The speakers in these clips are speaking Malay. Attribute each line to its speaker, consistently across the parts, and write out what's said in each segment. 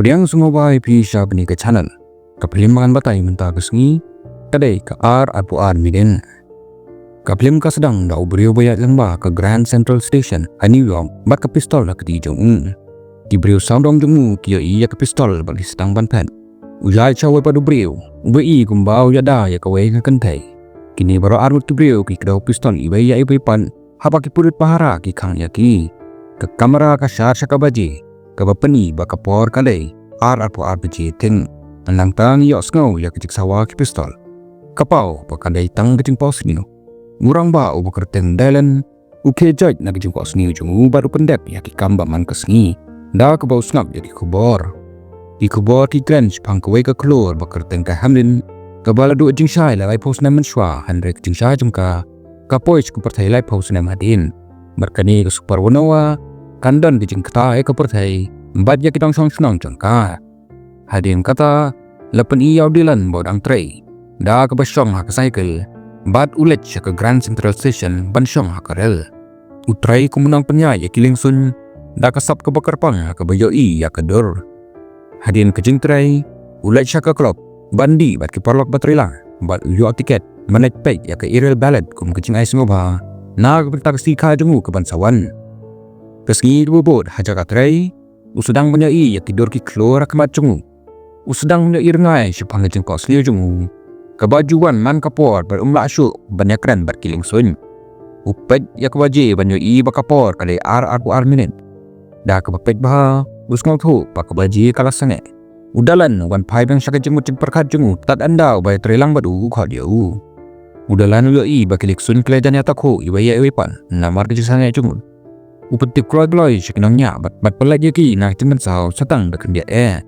Speaker 1: Pdiang Sngewbha pi siya bani ke channel. Kaplimbangan batay mentah kesngi. Kadai ke apu midin. Kaplim ka sedang dah beriu bayat lembah ke Grand Central Station a New York bat ke pistol lah ke di jong. Di beriu soundong jemu kia iya ke pistol bagi sedang bantan. Ujai cawe padu beriu. Ui kumbau ya dah ya kawai ke kentai. Kini baru arut ki beriu ki kedau pistol ibai ya ibai pan. Hapa ki purit pahara ki kang ya ki. Ke kamera ka syar syaka baji. Ke bapeni baka por kadai. Apu baji ting. Anang tang yok sngau ya kecik sawa ki pistol. Kapau pakadai tang kecing pos ni. Murang ba ubu kerteng dalan. Uke jaj na kecing pos ni ujung baru pendek ya ki kamba man kesngi. Da ke bau ngap ya ki kubor. Di kubor ki grange pang kawai ke keluar bakerteng ke hamlin. Kabala dua jing syai lai pos nam mensyua handrek jing syai jengka. Kapoich ku pertai lai pos nam hadin. Berkani ke super wanawa. Kandan di jing kata ke pertai. Mbad ya kitang senang jengka. Hadin kata. Lepen iya dilan bodang tray. Da ke basyong hak cycle. Bad ulet ke Grand Central Station bansyong hak rel. Utrai kumunang penyai ya kiling sun. Da kasap ke bakar pang hak bayoi ya ke dur. Hadin ke jing tray. Ulet ke klub. Bandi bat ke parlok bateri lang. Bat uyo tiket. Manet pek ya ke irel ballad kum ke Jingjia Sngewbha. Na ke bertaksi ka jengu ke bansawan. Keski bubut haja ka tray. Usudang penyai ya tidur ki keluar kemat jengu. Usudang penyai rengai syupang ke jengkok seliu jengu. Kebajuan man kapor berumlak syuk banyak keren berkiling sun. Upet ya kebaji banyoi bakapor kali apu minit. Dah kebapet bah usngau tu pak kebaji kalas sange. Udalan wan pai bang syaka jemut jeng perkat jengu tat anda bay trelang badu kau dia u. Udalan uyoi bakilik sun kelejan ya takho ibaya ewepan namar ke sange jengu. Upet tip kroy bloy syakinangnya bat pelaj ki nak temen sao satang dekan dia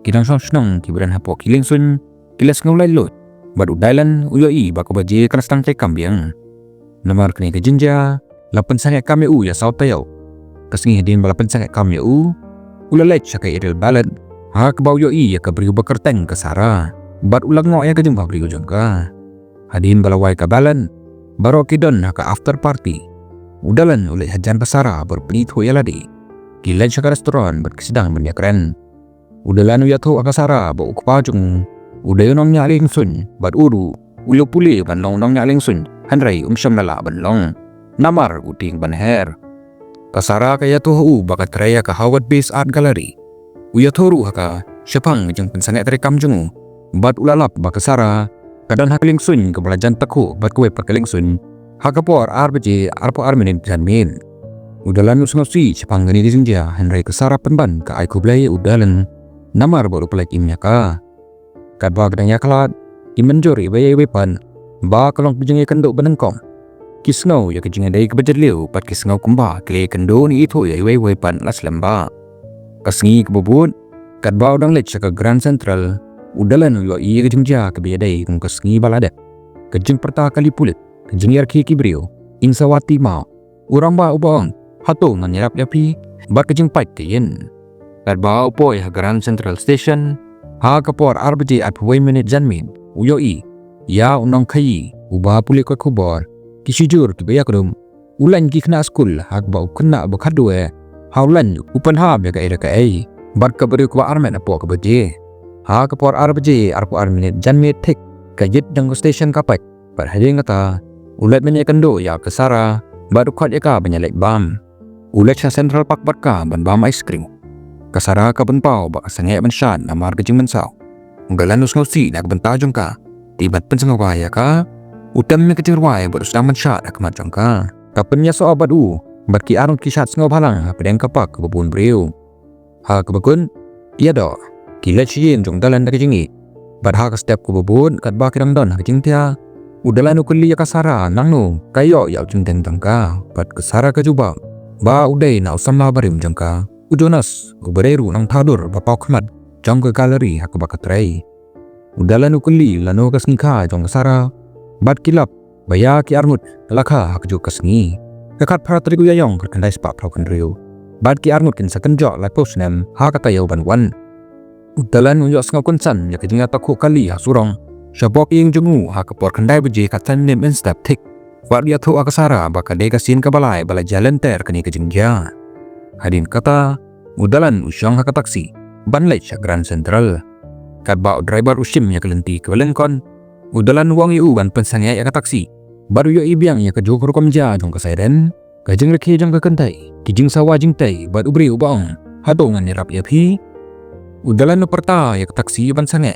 Speaker 1: Kidang senang kiberan hapok kiling sun kilas ngulai lot. Baru dalan uyoi bako baji kanas tang cai kambiang. Namar kini ke jinja, lapan sangat kami ya saut tayau. Kesengi hadin balapan sangat kami ulalait syakai iril balad. Ha ke bau yoi ya ke beriu bakerteng ke sara. Bat ulang ngok ya ke jumpa beriu jangka. Hadin balawai ke balan. Baru kidon ha ke after party. Udalan ulai hajan ke sara berpenit ho ya ladi. Kilat syaka restoran berkesidang benda keren. Udalan uyatu ke sara bau kepajung. Uday nong nyaling sun, bat uru, ulo puli ban long nyaling sun, hanray syam lala ban long, namar uting ban her. Kasara kaya tuhu bakat raya ke Howard Base Art Gallery. Uya toru haka, syapang jeng pensangat rekam jengu, bat ulalap bakasara, kadan hakeling sun ke belajan takhu bat kue perkeling sun, hakapor arpu minit janmin. Udalan usngosi syapang gani di Jingjia, hanray kesara penban ke aiku belai udalan, namar baru pelak imnya ka. Kat ba gedang yaklat, imenjori bayai wepan, ba kalong pejengay kendo benengkong. Kisngau ya kejengay day kebajadliu, pat kisngau kumba, kili kendo ni itu ya iway wepan las lamba. Kasngi kebubut, kat ba udang lech ke Grand Central, udalan uyo iya kejengja kebiaday kung kasngi baladak. Kejeng perta kali pulit, kejeng yarki kibriu, insawati mau. Urang ba ubang, hato nganyarap yapi, bat kejeng paik kayin. Kat ba upoy ha Grand Central Station, ha kapor arbiji at huway minit janmin, uyoi, ya unang kayi, uba puli ko kubor, kisijur kibaya kudum, ulan ki kena skul, hak bau kena bakadwe, haulan upan hab ya ka ira ka ay, bat kabari kwa armen apo kabaji, ha kapor arbiji arpu minit janmin tik, kajit jang station kapak, bat hajing kata, ulat menyekendo ya kesara, bat ukot ya ka banyalek bam, ulat sa Central Park bat ka ban bam ice cream. Kasara ka benpau bak sangay mansyan na margajing mansaw. Unggalan usngaw si nagbentajong ka. Tibat pensangawaya ka. Utam mi kecirway berus nang mansyan na kamadjong ka. Kapanya so abadu. Bat ki arong kisat sengaw halang Pdiang kapak kababun beriu. Ha kabakun. Iya do. Kilat siyin jong dalan na kajingi. Bat ha ka step kababun kat bakirang don kajing tia. Udalan ukuli ya kasara nang no. Kayo yaw jing tentang ka. Bat kasara ka jubang. Ba uday na usam labarim jong ka. Ujonas, ubereru nang tadur bapau kemat jong ke galeri hak bakatrai. Udalan ukuli lano kasngi ka jong kasara. Bat kilap, baya ki armut laka hak jo kasngi. Kekat paratriku yayong kerkandai sepak plau kendriu. Bat ki armut kin sakenjok lai posnem hak kata yau banwan. Udalan uyok sengau kunsan ya kejinga takho kali hak surong. Syabok ing jengu hak kepor kendai beji katan nim instap tik. Wat dia tu akasara bakadai kasin kabalai balai jalan ter kini ke Jingjia. Hadin kata, udalan usyang haka taksi. ban lait sa Grand Central. Kadbao driver usim ya kelenti ke belengkon. Udalan wang yu ban pensangya ya ka taksi. Baru yo ibiang ya ka jokur komja jong ka siren. Ka jeng rekhe jong ka kentai. Ki jing sawa jing tai bat ubri ubaong. Hadongan ni rap ya phi. Udalan no perta ya ka taksi ban sange.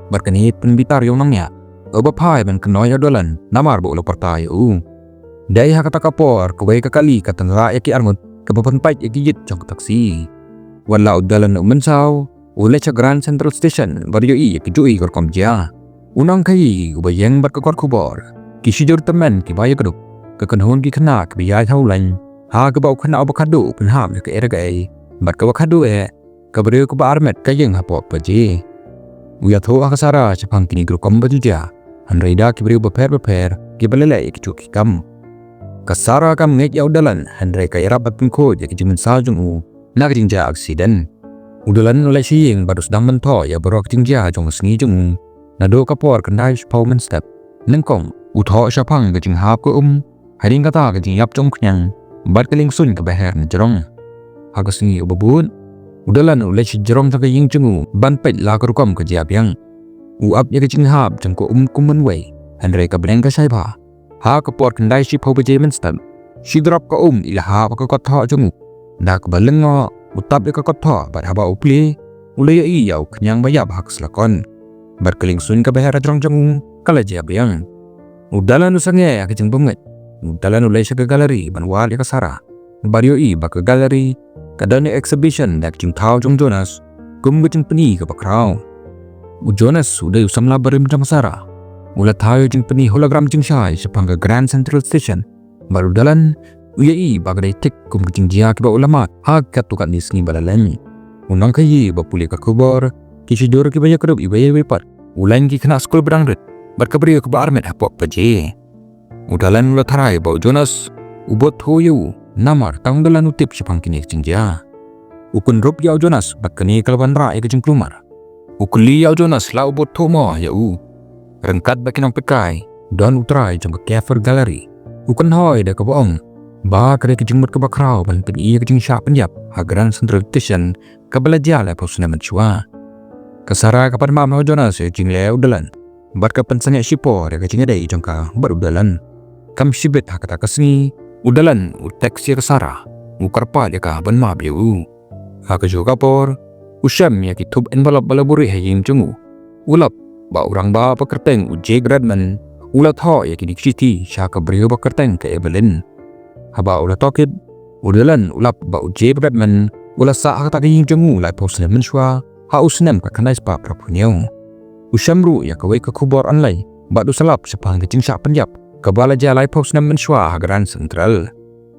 Speaker 1: Barkanit penbitar yung nangya. Oba phai ban kenoy udalan namar bo lo perta yu. Dai ha kata kapor kawai kakali katanra ya ki arngut kapapanpait ya ki jit jong ka taksi. Wala udalan no mensaw. Ule sa Grand Central Station baru yo ya ki jui kor komja. Unang kai ubayang berkekor kubor. Kisijur teman ki baya keduk. Kekenhun ki kena ki biyai haulan. Ha ke bau kena avocado pun ham ke eragai. Bat ke avocado kabere ke ba armet kayeng hapok paje. Uya tho akasara chapang kini gru kom bajuja. Hanraida ki bere beper ki balele ki cuk kam. Kasara kam ngek ya udalan hanrai kay rabat pun ko ya ki jimin sajung u. Nak jingjia aksiden. Udalan oleh siyeng baru sedang mentho ya berok jingjia jong sengi jung. Nado kapor kendai spaumen step. Nengkong utho syapang ke jing hap ko haring kata ke jing yap jong kenyang. Bat keling sun ke beher ni jerong. Haga sengi ubabun. Udalan oleh si jerong tak ying jengu ban pet la ke rukom ke jia biang. Uap ya ke jing hap jong ko kumen wei. Hanrai ka breng ka syaiba. Ha kapor kendai si pau beje men step. Si drop ka ila ha ka kotho jong. Dak balengo utap ya ka kotho bat haba upli. Ulay ya iyau kenyang bayab hak selakon. Berkeling sun ke beher jong jong kala jia biang. Udalan usangnya ya ke jeng bunget. Udalan ulay siya ke galeri banwal ya kasara. Bario ba ke galeri kadane exhibition dak jing tau jong Jonas. Gum ke jeng peni ke bakraw. Jonas uday usam la barim jang kasara. Ulat tayo jeng peni hologram jeng syai sepang ke Grand Central Station. Baru dalan uya ba ke tik kum ke jeng jia ke ba ulamat. Hag katukat ni sengi balalan. Unang kayi ba puli ke kubor. Kisidur ke banyak kerup ibaya wepat. Ulan ki kena skul berangrit. Berkabri ke ba armet hapok paje. Udalan ulat harai bau Jonas. Ubot hoyu. Namar tang dalan utip sepang kini jingjia. Ukun rup yau Jonas bakani kalaban ra ke jeng klumar. Ukuli yau Jonas la ubot thomo ya u. Rengkat bakinang pekai. Dan utrai jong ke cafer galeri. Ukun hoi da ke boong. Ba kare ke jeng ke bakraw ban pen iya ke jeng syap penyap. Ha Grand Central Station kabalaja la pausna menchua. Kasara kapan mam ho Jonas ya jing le udalan. Bat ka pensanya sipor ya ke jeng dai jong ka barudalan. Kam sibet ha kata kesni. Udalan uteks ya kasara. Ukarpa ya ka ban mab ya u. Ha ke jo kapor. Usyam ya ki tub envelope balaburi ha ying jungu. Ulap ba urang ba pakerteng uje Gradman. Ulat ho ya ki diksiti sya ka brio pakerteng ke Evelyn. Haba ulat tokit. Udalan ulap ba uje Gradman. Ulat sa ha kata ying jungu lai posna menshwa. Ha usnem ka kanais pa prapunyo. Usyam ru ya kawai ke kubor anlay. Ba du salap sepang ke jing syak penyap. Kabala jalai posna menshwa ha Grand Central.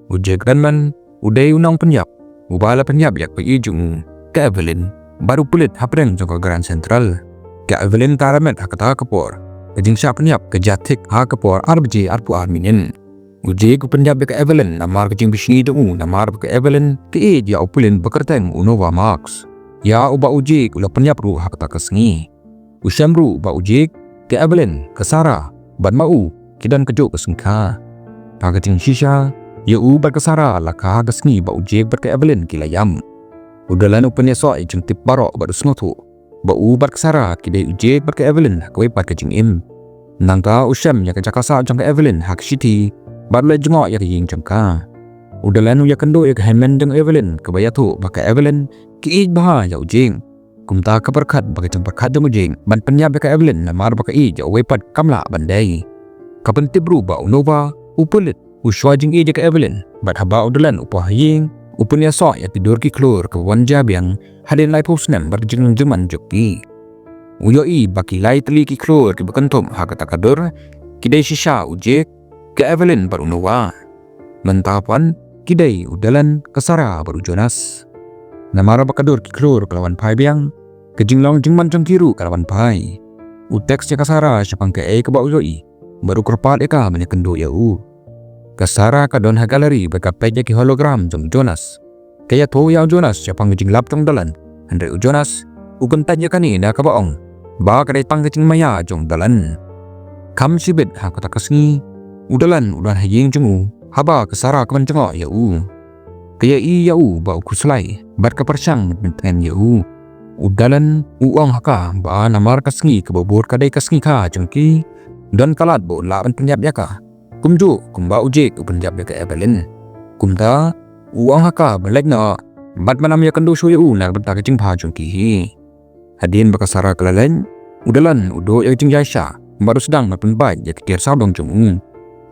Speaker 1: Uje Gradman. Uday unang penyap. Ubala penyap yak pa ijung. Ke Evelyn. Baru pulit hapreng jong ke Grand Central. Ke Evelyn karamet ha kata kapor. Kejing syak penyap ke jatik ha kapor arbji arpu arminin. Uji ku penyap ke Evelyn namar kejing bisni dungu namar ke Evelyn ke dia upulin bekerteng unova Max. Ya uba uji ula penyap ru ha kata kesengi. Usyam ru ba uji ke Evelyn ke Sarah ban mau kidan kejuk ke sengka. Ha kejing shisha ya u bar ke Sarah la ka kesengi ba uji ber ke Evelyn kilayam. Udalan upenya soi jeng tip barok baru sengotu. Ba u bar ke Sarah kidai uji ber ke Evelyn kawai pat kejing im. Nangka usyam ya ke jakasa jong ke Evelyn hak city. Baru le jengok ya ke ying jengka. Udalan u ya kendo ya ke hemen jeng Evelyn kebaya tu ba ke Evelyn ki ij bah ya ujing. Kumta ka berkat ba ke jeng berkat jeng ujing. Ban penyap ya ke Evelyn namar ba ke ij ya wepat kamla bandai. Kapentib ru ba unova upulit uswa jeng ij ya ke Evelyn. Bat haba udalan upah ying. Upunya sok ya tidur ki klur ke wanja biang hadin lai posnem berjeng jeman joki. Uyoi baki lai teli ki klur ki bekentum ha kata kadur kidai shisha ujek ke Evelyn baru nuwa. Mentapan kidai udalan kesara baru Jonas. Namara bakadur ki klur kelawan pai biang ke jinglong jengman jeng kiru kelawan pai. Uteks ya kasara syapang ke ke ba uyoi baru kerpat eka banyak kendo ya u. Kasara ka don ha galeri berkapet ki hologram jong Jonas. Kaya to ya Jonas syapang jing lap tong dalan. Andre Jonas ugun tanya kani na ka baong. Ba ka dai pang jing maya jong dalan. Kam sibet ha kata kesni. Udalan udan ha ying jong haba kasara ka man ya u. Kaya i ya u ba ku selai bar ka persang menten ya u. Udalan uang haka ba namar kasngi kebobor kadai kasngi ka jengki dan kalat bo laban penjab yaka. Kumju kumba ujek penjab yaka Evelyn. Kumta uang haka belek na bat manam yakan do shoyu na bentak Jingjia jengki hi. Hadin bakasara kelalen udalan udo ya Jingjia baru sedang mapen baik ya kekir saudong jung.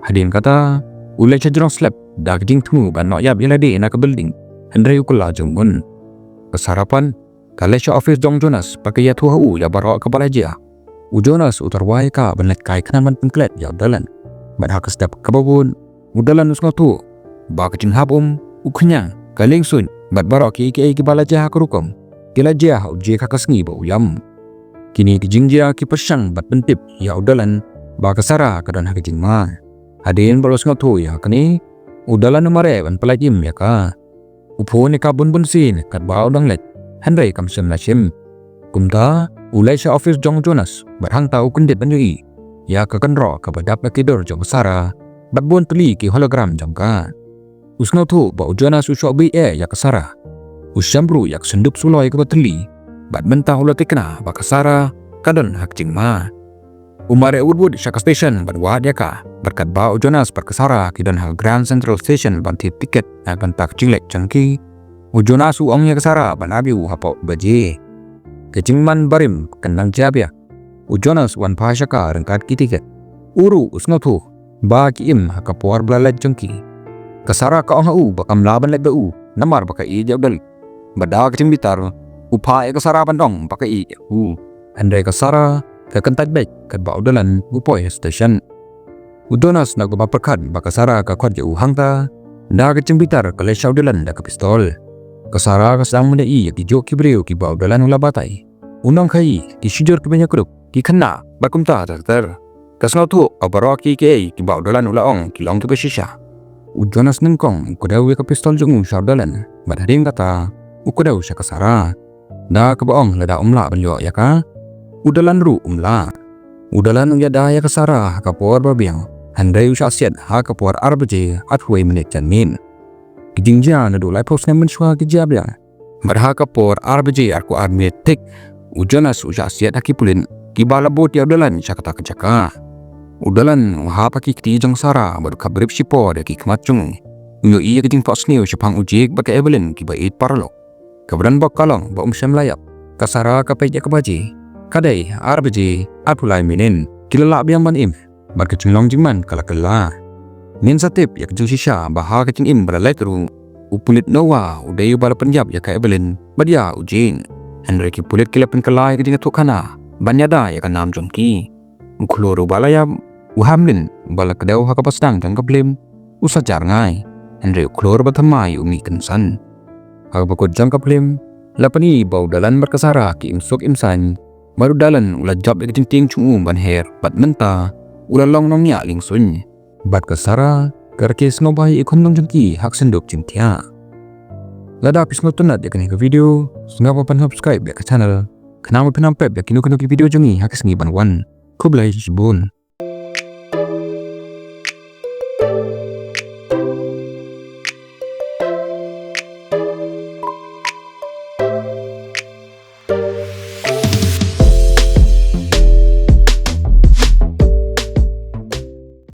Speaker 1: Hadin kata ulai cajrong slap dak jing tu ban no yap yalade na ke building. Hendrai ukula jungun. Kesarapan Kalesha office Jong Jonas pakai ya tuhu ya barak kepala Jia. Jonas utarwai ka benet kai kanan penklet ya dalan. Badhak sedap kababun udalan usngo tu. Ba kecing habum uknyang kaling sun bad barak ki bala Jia kerukum. Kila Jia uji kakasngi ba uyam. Kini ki Jingjia ki pesyang bad pentip ya udalan ba kesara kadan hak jingma. Hadin baros ngo tu ya kini udalan numare ban pelajim ya ka. Upo ni ka bun sin kat ba udang let. Hendrai kamsem nashim. Kumta ulai sya office Jong Jonas berhang tahu kendit banyui. Ya kekenro kabadap nakidor jong Sara. Batbun teli ki hologram jangka. Usno tu bau Jonas usok bi ya kesara. Usyambru yak sendup suloi ke bateli. Bat mentah ulo tikna baka Sara kadon hak jingma. Umare Woodwood Shaka Station berwad ya ka. Berkat bau Jonas berkesara kidon hal Grand Central Station banti tiket dan bantak jinglek jangki. Jonas uangnya kesara banabiu hapau baje. Kecingman barim kendang jabya. Jonas wan pashaka rengkat kitiket. Uru usnotu ba kiim hakapuar belalet jengki. Kesara ka ongau bakam laban let bau namar baka i jabdal. Bada kecing bitar upai kesara bandong baka i. Andai kesara kekentat bek kat bau dalan upoi station. Jonas nak berperkat baka sara ka kwat jauh hangta. Da kecing bitar kalesau dalan da ke pistol. Kesara kesedang mendai ki jok ki breu ki bau dalan ula batai. Unang kai ki sijur ki banyak grup ki kena bakumta ter. Kesno tu abaraki ki bau dalan ula ong ki long tu besisha. Jonas nengkong ukudau ke pistol jung syar dalan. Badharing kata ukudau sya kesara. Da ke baong leda umla banyo ya ka. Udalan ru umla. Udalan ya da ya kesara kapor babiang. Handai usya siat ha kapor arbaje athuai menit janmin. Jingjia na do lai post ngan menshwa ki jabya. Badha kapor RBJ arku armetik. Jonas usya siat haki pulin ki bala bot ya udalan syakata kejaka. Udalan ha paki kti jang Sara baru kabrip sipor ya ki kemacung. Unyo iya kijing post new syapang ujik baka Evelyn ki bait paralok. Kabran bak kalong ba syam layap. Kasara kapej ya kebaji. Kadai RBJ atulai minin kilala biang ban im. Bar kecing long jingman kala. Nin satip ya kecing sisha baha kecing im beralai teru. Upulit Noah udayu bala penjab ya ka Evelyn badia ujin. Henry ki pulit kilapen kelai kecing tukana. Banyada ya ka nam jongki. Mukhloro bala ya uhamlin bala kedau haka pasdang jang kablim. Usajar ngai. Henry uklor batamai umi kensan. Haka bakot jang kablim. Lapani bau dalan berkesara ki imsok imsan. Baru dalan ula job ya kecing ting chung ban her. Bat menta ula long nong nya lingsun. Bat kesara Pdiang Sngewbha ikon nong jengki hak senduk Jingjia. Lada pis ngotunat ya kini ke video. Sngewbha pan subscribe ya ke channel. Kenapa penampep ya kinu ki video jengi hak sengi ban wan. Kublai jibun.